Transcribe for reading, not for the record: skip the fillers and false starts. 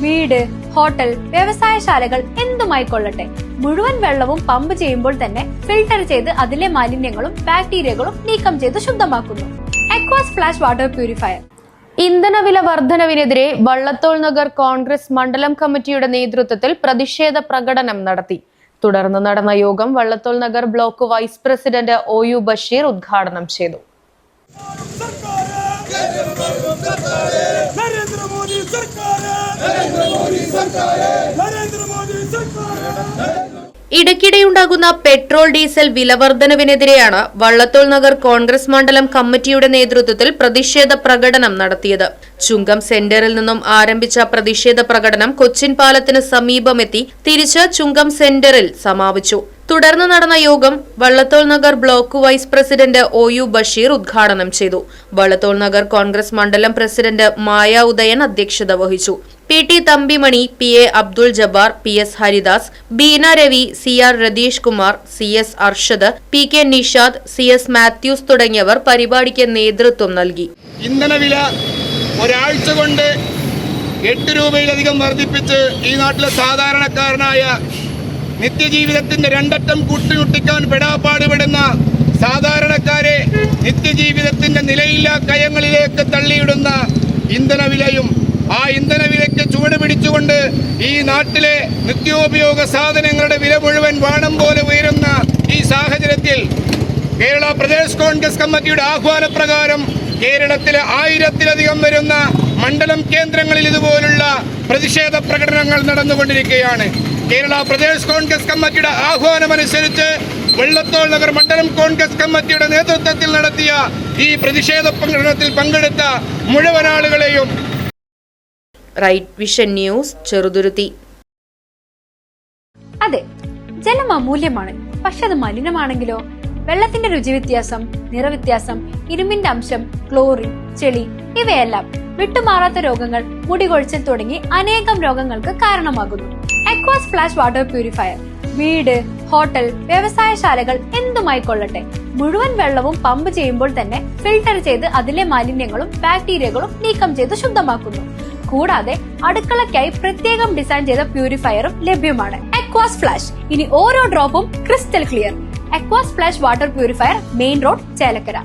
വീട്, ഹോട്ടൽ, വ്യവസായശാലകൾ എന്തുമായിക്കൊള്ളട്ടെ, മുഴുവൻ വെള്ളവും പമ്പ് ചെയ്യുമ്പോൾ തന്നെ ഫിൽട്ടർ ചെയ്ത് അതിലെ മാലിന്യങ്ങളും ബാക്ടീരിയകളും നീക്കം ചെയ്ത് ശുദ്ധമാക്കുന്നു. അക്വാസ് ഫ്ലാഷ് വാട്ടർ പ്യൂരിഫയർ. ഇന്ധനവില വർധനവിനെതിരെ വള്ളത്തോൾ നഗർ കോൺഗ്രസ് മണ്ഡലം കമ്മിറ്റിയുടെ നേതൃത്വത്തിൽ പ്രതിഷേധ പ്രകടനം നടത്തി. തുടർന്ന് നടന്ന യോഗം Vallathol Nagar block vice president OU Basheer ഉദ്ഘാടനം ചെയ്തു. ഇടയ്ക്കിടെയുണ്ടാകുന്ന പെട്രോൾ ഡീസൽ വിലവർധനവിനെതിരെയാണ് വള്ളത്തോൾ നഗർ കോൺഗ്രസ് മണ്ഡലം കമ്മിറ്റിയുടെ നേതൃത്വത്തിൽ പ്രതിഷേധ പ്രകടനം നടത്തിയത്. ചുങ്കം സെന്ററിൽ നിന്നും ആരംഭിച്ച പ്രതിഷേധ പ്രകടനം കൊച്ചിൻ പാലത്തിന് സമീപമെത്തി തിരിച്ച് ചുങ്കം സെന്ററിൽ സമാപിച്ചു. തുടർന്ന് നടന്ന യോഗം Vallathol Nagar block vice president OU Basheer ഉദ്ഘാടനം ചെയ്തു. വള്ളത്തോൾ നഗർ കോൺഗ്രസ് മണ്ഡലം പ്രസിഡന്റ് മായ ഉദയൻ അധ്യക്ഷത വഹിച്ചു. PT Thampimani, PA Abdul Jabbar, PS Haridas, Beena Ravi, CR Ratheesh Kumar, CS Arshad, PK Nishad, CS Mathews തുടങ്ങിയവർ പരിപാടിക്ക് നേതൃത്വം നൽകി. ഇന്ധനവില ഒരാഴ്ച കൊണ്ട് 8 രൂപയിലധികം വർദ്ധിപ്പിച്ച് ഈ നാട്ടിലെ സാധാരണക്കാരനായ നിത്യജീവിതത്തിന്റെ രണ്ടറ്റം കൂട്ടിമുട്ടിക്കാൻ പെടാപ്പാടുപെടുന്ന സാധാരണക്കാരെ നിത്യജീവിതത്തിന്റെ നിലയില്ലാ കയങ്ങളിലേക്ക് തള്ളിയിടുന്ന ഇന്ധനവിലയും ആ ഇന്ധനവിലയ്ക്ക് ചുവട് പിടിച്ചുകൊണ്ട് ഈ നാട്ടിലെ നിത്യോപയോഗ സാധനങ്ങളുടെ വില മുഴുവൻ വാണം പോലെ ഉയരുന്ന ഈ സാഹചര്യത്തിൽ കേരള പ്രദേശ് കോൺഗ്രസ് കമ്മിറ്റിയുടെ ആഹ്വാനപ്രകാരം കേരളത്തിലെ 1000-ലധികം വരുന്ന മണ്ഡലം കേന്ദ്രങ്ങളിൽ ഇതുപോലുള്ള പ്രതിഷേധ പ്രകടനങ്ങൾ നടന്നുകൊണ്ടിരിക്കുകയാണ്. കേരള പ്രദേശ് കോൺഗ്രസ് കമ്മിറ്റിയുടെ ആഹ്വാനമനുസരിച്ച് വള്ളത്തോൾ നഗർ മണ്ഡലം കോൺഗ്രസ് കമ്മിറ്റിയുടെ നേതൃത്വത്തിൽ നടത്തിയ ഈ പ്രതിഷേധ പ്രകടനത്തിൽ പങ്കെടുത്ത മുഴുവൻ ആളുകളെയും റൈറ്റ് വിഷൻ ന്യൂസ്, ചെറുതുരുത്തി. അതെ, ജലം അമൂല്യമാണ്. പക്ഷെ അത് മലിനമാണെങ്കിലോ? വെള്ളത്തിന്റെ രുചി വ്യത്യാസം, നിറവ്യത്യാസം, ഇരുമ്പിന്റെ അംശം, ക്ലോറിൻ, ചെളി ഇവയെല്ലാം വിട്ടുമാറാത്ത രോഗങ്ങൾ, മുടികൊഴിച്ചിൽ തുടങ്ങി അനേകം രോഗങ്ങൾക്ക് കാരണമാകുന്നു. അക്വാസ് ഫ്ലാഷ് വാട്ടർ പ്യൂരിഫയർ വീട്, ഹോട്ടൽ, വ്യവസായശാലകൾ എന്തുമായിക്കൊള്ളട്ടെ, മുഴുവൻ വെള്ളവും പമ്പ് ചെയ്യുമ്പോൾ തന്നെ ഫിൽട്ടർ ചെയ്ത് അതിലെ മാലിന്യങ്ങളും ബാക്ടീരിയകളും നീക്കം ചെയ്ത് ശുദ്ധമാക്കുന്നു. കൂടാതെ അടുക്കളയ്ക്കായി പ്രത്യേകം ഡിസൈൻ ചെയ്ത പ്യൂരിഫയറും ലഭ്യമാണ്. അക്വാസ് ഫ്ലാഷ്, ഇനി ഓരോ ഡ്രോപ്പും crystal clear. Aquas flash water purifier, main road, Chelakkara.